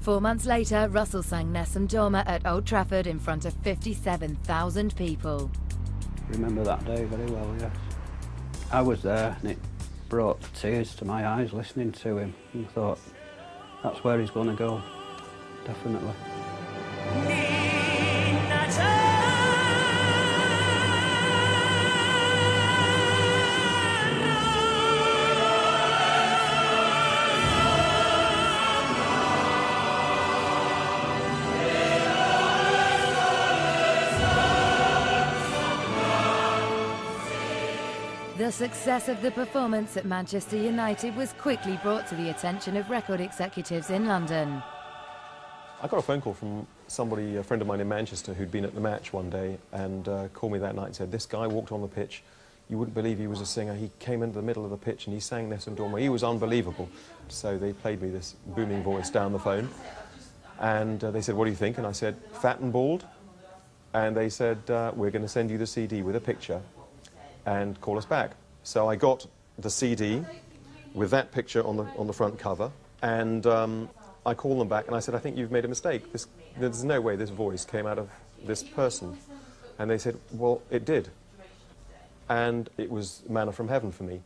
4 months later, Russell sang Nes and Dorma at Old Trafford in front of 57,000 people. Remember that day very well, yes. I was there and it brought tears to my eyes listening to him. And I thought, that's where he's going to go, definitely. The success of the performance at Manchester United was quickly brought to the attention of record executives in London. I got a phone call from somebody, a friend of mine in Manchester, who'd been at the match one day and called me that night and said, this guy walked on the pitch, you wouldn't believe he was a singer. He came into the middle of the pitch and he sang Nes and Dorma. He was unbelievable. So they played me this booming voice down the phone and they said, what do you think? And I said, fat and bald. And they said, we're going to send you the CD with a picture and call us back. So I got the CD with that picture on the front cover, and I called them back and I said, I think you've made a mistake. There's no way this voice came out of this person. And they said, well, it did. And it was manna from heaven for me.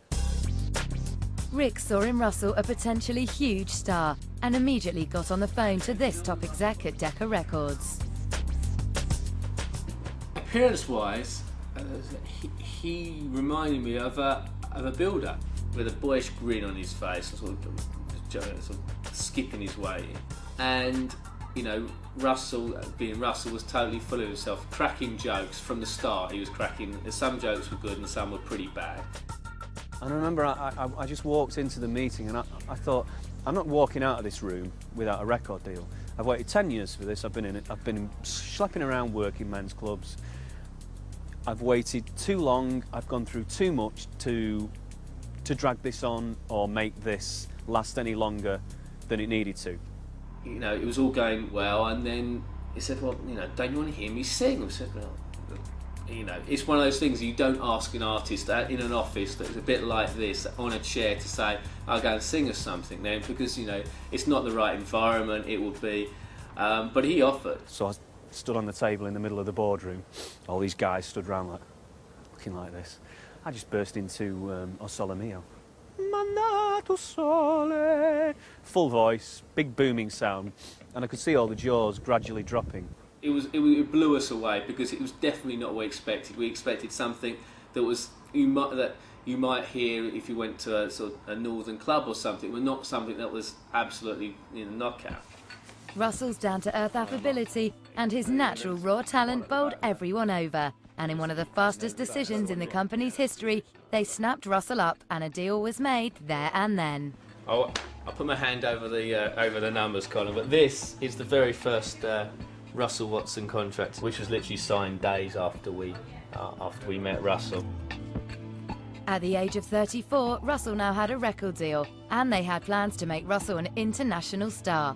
Rick saw in Russell a potentially huge star and immediately got on the phone to this top exec at Decca Records. Appearance-wise, he reminded me of a builder with a boyish grin on his face, sort of skipping his way in. And, you know, Russell, being Russell, was totally full of himself, cracking jokes from the start. He was cracking, some jokes were good and some were pretty bad. And I remember I just walked into the meeting and I thought, I'm not walking out of this room without a record deal. I've waited 10 years for this. I've been schlepping around working men's clubs. I've waited too long, I've gone through too much to drag this on or make this last any longer than it needed to. You know, it was all going well, and then he said, well, you know, don't you want to hear me sing? I said, well, you know, it's one of those things you don't ask an artist in an office that's a bit like this, on a chair, to say, I'll go and sing us something then, because, you know, it's not the right environment, it would be, but he offered. So I stood on the table in the middle of the boardroom. All these guys stood around like, looking like this. I just burst into O Sole Mio. Mandato Sole. Full voice, big booming sound, and I could see all the jaws gradually dropping. It blew us away because it was definitely not what we expected. We expected something that was you might hear if you went to a sort of a northern club or something, but not something that was absolutely, you know, knockout. Russell's down-to-earth affability and his natural raw talent bowled everyone over. And in one of the fastest decisions in the company's history, they snapped Russell up and a deal was made there and then. I'll put my hand over the numbers column, but this is the very first Russell Watson contract, which was literally signed days after we met Russell. At the age of 34, Russell now had a record deal, and they had plans to make Russell an international star.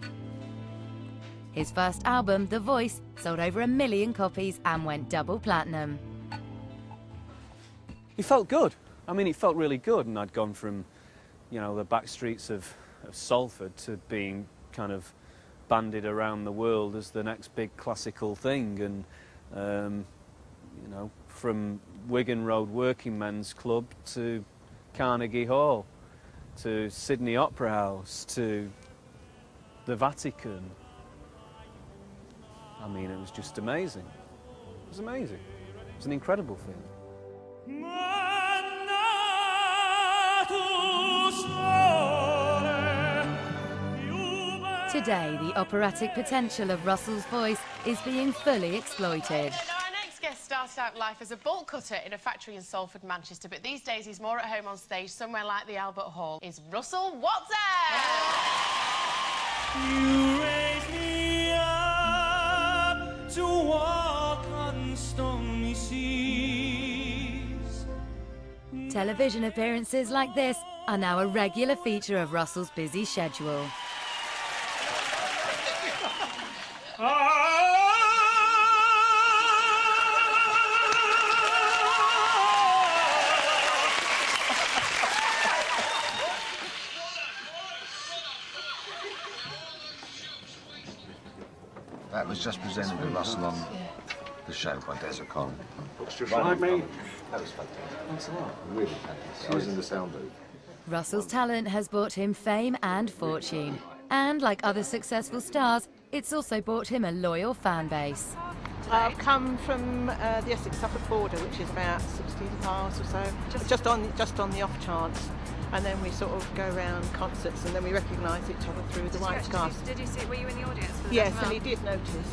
His first album, The Voice, sold over 1 million copies and went double platinum. It felt good. I mean, it felt really good, and I'd gone from, you know, the back streets of Salford to being kind of bandied around the world as the next big classical thing, and you know, from Wigan Road Working Men's Club to Carnegie Hall to Sydney Opera House to the Vatican. I mean, it was just amazing. It was amazing. It was an incredible feeling. Today, the operatic potential of Russell's voice is being fully exploited. Our next guest started out life as a bolt cutter in a factory in Salford, Manchester, but these days he's more at home on stage somewhere like the Albert Hall. Is Russell Watson! You raise me up to walk on stormy seas. Television appearances like this are now a regular feature of Russell's busy schedule. That was just presented to Russell on the show by Des and Mel. Looks just like me. That was fantastic. Thanks a lot. Really fantastic. I was in the sound booth. Russell's talent has brought him fame and fortune. And like other successful stars, it's also brought him a loyal fan base. I've come from the Essex-Suffolk border, which is about 16 miles or so, just on the off chance. And then we sort of go around concerts, and then we recognise each other through the white scarf. Did you see? Were you in the audience? Yes, and he did notice.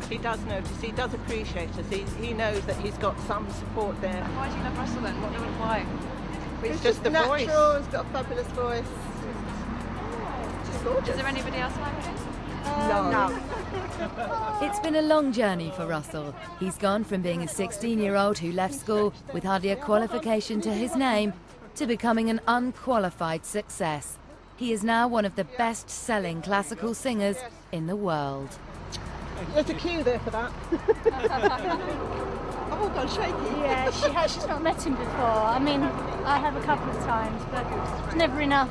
He does notice. He does appreciate us. He knows that he's got some support there. Why do you love Russell then? Why? It's just the natural, voice. He's got a fabulous voice. Just gorgeous. Is there anybody else like him? No. It's been a long journey for Russell. He's gone from being a 16-year-old who left school with hardly a qualification to his name to becoming an unqualified success. He is now one of the best-selling classical singers in the world. There's a queue there for that. I've all gone shaky. Yeah, she has. She's not met him before. I mean, I have a couple of times, but it's never enough.